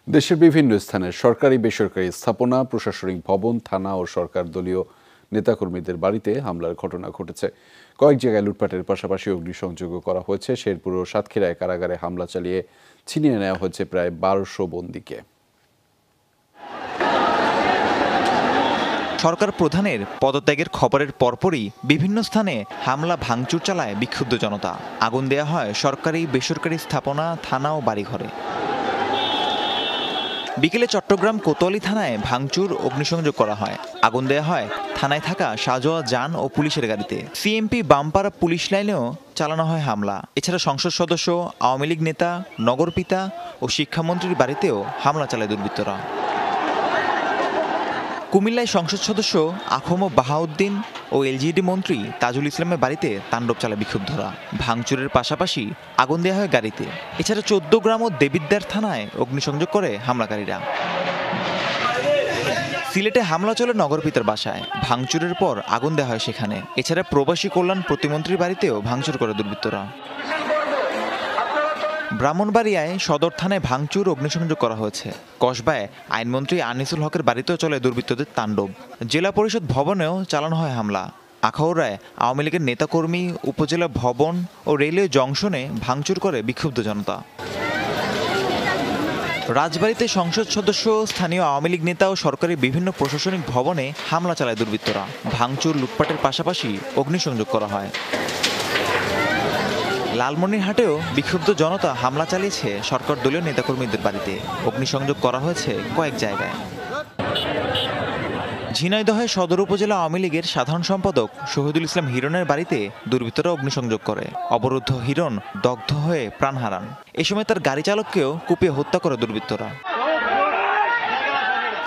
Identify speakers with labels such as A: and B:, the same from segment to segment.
A: দেশের বিভিন্ন স্থানে সরকারি বেসরকারি স্থাপনা, প্রশাসনিক ভবন, থানা ও সরকার দলীয় নেতাকর্মীদের বাড়িতে হামলার ঘটনা ঘটেছে। কয়েক জায়গায় লুটপাটের পাশাপাশি অগ্নিসংযোগও করা হয়েছে। শেরপুর ও সাতক্ষীরায় কারাগারে হামলা চালিয়ে ছিনিয়ে নেওয়া হয়েছে প্রায় ১২০০ বন্দীকে।
B: সরকার প্রধানের পদত্যাগের খবরের পরপরই বিভিন্ন স্থানে হামলা ভাঙচুর চালায় বিক্ষুব্ধ জনতা। আগুন দেয়া হয় সরকারি বেসরকারি স্থাপনা, থানা ও বাড়িঘরে। বিকেলে চট্টগ্রাম কোতোয়ালি থানায় ভাঙচুর, অগ্নিসংযোগ করা হয়। আগুন দেয়া হয় থানায় থাকা সাজোয়া যান ও পুলিশের গাড়িতে। সিএমপি বামপাড়া পুলিশ লাইনেও চালানো হয় হামলা। এছাড়া সংসদ সদস্য, আওয়ামী লীগ নেতা, নগরপিতা ও শিক্ষামন্ত্রীর বাড়িতেও হামলা চালায় দুর্বৃত্তরা। কুমিল্লায় সংসদ সদস্য আখম বাহাউদ্দিন ও এলজিইডি মন্ত্রী তাজুল ইসলামের বাড়িতে তাণ্ডব চালায় বিক্ষুব্ধরা। ভাঙচুরের পাশাপাশি আগুন দেওয়া হয় গাড়িতে। এছাড়া ১৪ গ্রাম ও দেবিদ্বার থানায় অগ্নিসংযোগ করে হামলাকারীরা। সিলেটে হামলা চলে নগরপিতার বাসায়। ভাঙচুরের পর আগুন দেওয়া হয় সেখানে। এছাড়া প্রবাসী কল্যাণ প্রতিমন্ত্রীর বাড়িতেও ভাঙচুর করে দুর্বৃত্তরা। ব্রাহ্মণবাড়িয়ায় সদর থানায় ভাঙচুর, অগ্নিসংযোগ করা হয়েছে। কসবায় আইনমন্ত্রী আনিসুল হকের বাড়িতেও চলে দুর্বৃত্তদের তাণ্ডব। জেলা পরিষদ ভবনেও চালানো হয় হামলা। আখাউড়ায় আওয়ামী লীগের নেতাকর্মী, উপজেলা ভবন ও রেলওয়ে জংশনে ভাঙচুর করে বিক্ষুব্ধ জনতা। রাজবাড়ীতে সংসদ সদস্য, স্থানীয় আওয়ামী লীগ নেতা ও সরকারি বিভিন্ন প্রশাসনিক ভবনে হামলা চালায় দুর্বৃত্তরা। ভাঙচুর, লুটপাটের পাশাপাশি অগ্নিসংযোগ করা হয়। লালমনিরহাটেও বিক্ষুব্ধ জনতা হামলা চালিয়েছে সরকার দলীয় নেতাকর্মীদের বাড়িতে। অগ্নিসংযোগ করা হয়েছে কয়েক জায়গায়। ঝিনাইদহে সদর উপজেলা আওয়ামী লীগের সাধারণ সম্পাদক শহীদুল ইসলাম হিরণের বাড়িতে দুর্বৃত্তরা অগ্নিসংযোগ করে। অবরুদ্ধ হিরণ দগ্ধ হয়ে প্রাণ হারান। এ সময় তার গাড়ি চালককেও কুপিয়ে হত্যা করে দুর্বৃত্তরা।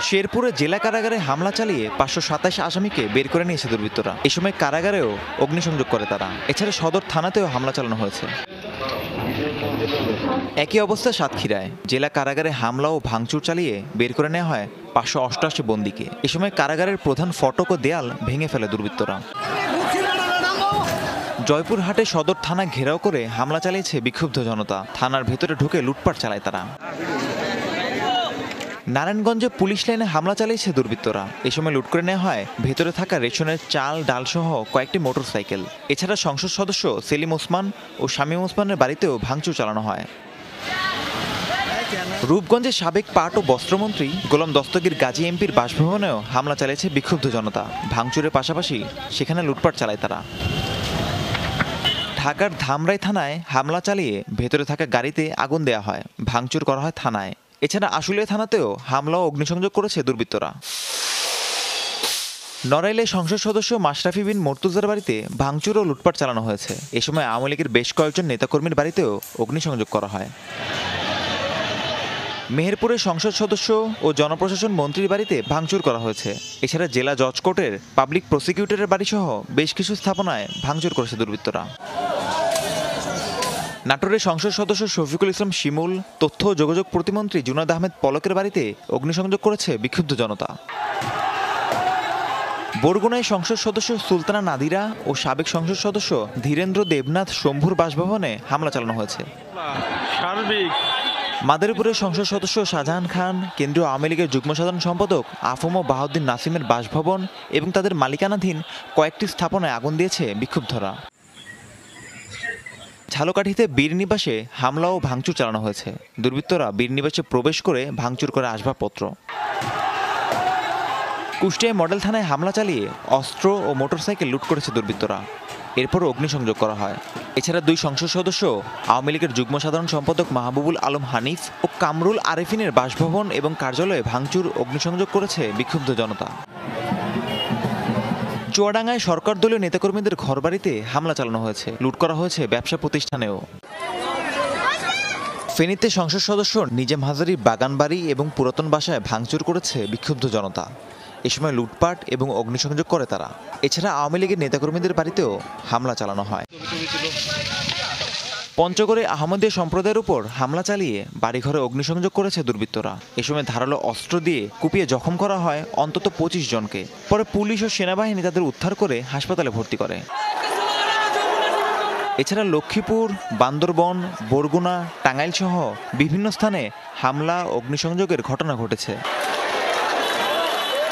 B: শেরপুরে জেলা কারাগারে হামলা চালিয়ে ৫২৭ আসামিকে বের করে নিয়েছে দুর্বৃত্তরা। এ সময় কারাগারেও অগ্নিসংযোগ করে তারা। এছাড়া সদর থানাতেও হামলা চালানো হয়েছে। একই অবস্থা সাতক্ষীরায়। জেলা কারাগারে হামলা ও ভাঙচুর চালিয়ে বের করে নেওয়া হয় ৫৮৮ বন্দীকে। এ সময় কারাগারের প্রধান ফটক ও দেয়াল ভেঙে ফেলে দুর্বৃত্তরা। জয়পুরহাটে সদর থানা ঘেরাও করে হামলা চালিয়েছে বিক্ষুব্ধ জনতা। থানার ভেতরে ঢুকে লুটপাট চালায় তারা। নারায়ণগঞ্জে পুলিশ লাইনে হামলা চালিয়েছে দুর্বৃত্তরা। এ সময় লুট করে নেওয়া হয় ভেতরে থাকা রেশনের চাল, ডাল সহ কয়েকটি মোটরসাইকেল। এছাড়া সংসদ সদস্য সেলিম ওসমান ও শামীম ওসমানের বাড়িতেও ভাঙচুর চালানো হয়। রূপগঞ্জে সাবেক পাট ও বস্ত্রমন্ত্রী গোলাম দস্তগীর গাজী এমপির বাসভবনেও হামলা চালিয়েছে বিক্ষুব্ধ জনতা। ভাঙচুরের পাশাপাশি সেখানে লুটপাট চালায় তারা। ঢাকার ধামরাই থানায় হামলা চালিয়ে ভেতরে থাকা গাড়িতে আগুন দেওয়া হয়। ভাঙচুর করা হয় থানায়। এছাড়া আশুলিয়া থানাতেও হামলা ও অগ্নিসংযোগ করেছে দুর্বৃত্তরা। নড়াইলে সংসদ সদস্য মাশরাফি বিন মর্তুজার বাড়িতে ভাঙচুর ও লুটপাট চালানো হয়েছে। এ সময় আওয়ামী লীগের বেশ কয়েকজন নেতাকর্মীর বাড়িতেও অগ্নিসংযোগ করা হয়। মেহেরপুরের সংসদ সদস্য ও জনপ্রশাসন মন্ত্রীর বাড়িতে ভাঙচুর করা হয়েছে। এছাড়া জেলা জজ কোর্টের পাবলিক প্রসিকিউটরের বাড়িসহ বেশ কিছু স্থাপনায় ভাঙচুর করেছে দুর্বৃত্তরা। নাটোরের সংসদ সদস্য শফিকুল ইসলাম শিমুল, তথ্য ও যোগাযোগ প্রতিমন্ত্রী জুনায়েদ আহমেদ পলকের বাড়িতে অগ্নিসংযোগ করেছে বিক্ষুব্ধ জনতা। বরগুনায় সংসদ সদস্য সুলতানা নাদিরা ও সাবেক সংসদ সদস্য ধীরেন্দ্র দেবনাথ শম্ভুর বাসভবনে হামলা চালানো হয়েছে। মাদারীপুরের সংসদ সদস্য শাহজাহান খান, কেন্দ্রীয় আওয়ামী লীগের যুগ্ম সাধারণ সম্পাদক আফম বাহাউদ্দিন নাসিমের বাসভবন এবং তাদের মালিকানাধীন কয়েকটি স্থাপনায় আগুন দিয়েছে বিক্ষুব্ধরা। ঝালকাঠিতে বীরনিবাসে হামলা ও ভাঙচুর চালানো হয়েছে। দুর্বৃত্তরা বীরনিবাসে প্রবেশ করে ভাঙচুর করে আসবাবপত্র। কুষ্টিয়ায় মডেল থানায় হামলা চালিয়ে অস্ত্র ও মোটরসাইকেল লুট করেছে দুর্বৃত্তরা। এরপর অগ্নিসংযোগ করা হয়। এছাড়া দুই সংসদ সদস্য আওয়ামী লীগের যুগ্ম সাধারণ সম্পাদক মাহবুবুল আলম হানিফ ও কামরুল আরেফিনের বাসভবন এবং কার্যালয়ে ভাঙচুর, অগ্নিসংযোগ করেছে বিক্ষুব্ধ জনতা। চুয়াডাঙ্গায় সরকার দলীয় নেতাকর্মীদের ঘরবাড়িতে হামলা চালানো হয়েছে। লুট করা হয়েছে ব্যবসা প্রতিষ্ঠানেও। ফেনীতে সংসদ সদস্য নিজাম হাজারীর বাগানবাড়ি এবং পুরাতন বাসায় ভাঙচুর করেছে বিক্ষুব্ধ জনতা। এ সময় লুটপাট এবং অগ্নিসংযোগ করে তারা। এছাড়া আওয়ামী লীগের নেতাকর্মীদের বাড়িতেও হামলা চালানো হয়। পঞ্চগড়ে আহমদীয় সম্প্রদায়ের উপর হামলা চালিয়ে বাড়িঘরে অগ্নিসংযোগ করেছে দুর্বৃত্তরা। এ সময় ধারালো অস্ত্র দিয়ে কুপিয়ে জখম করা হয় অন্তত ২৫ জনকে। পরে পুলিশ ও সেনাবাহিনী তাদের উদ্ধার করে হাসপাতালে ভর্তি করে। এছাড়া লক্ষ্মীপুর, বান্দরবন, বরগুনা, টাঙ্গাইল সহ বিভিন্ন স্থানে হামলা, অগ্নিসংযোগের ঘটনা ঘটেছে।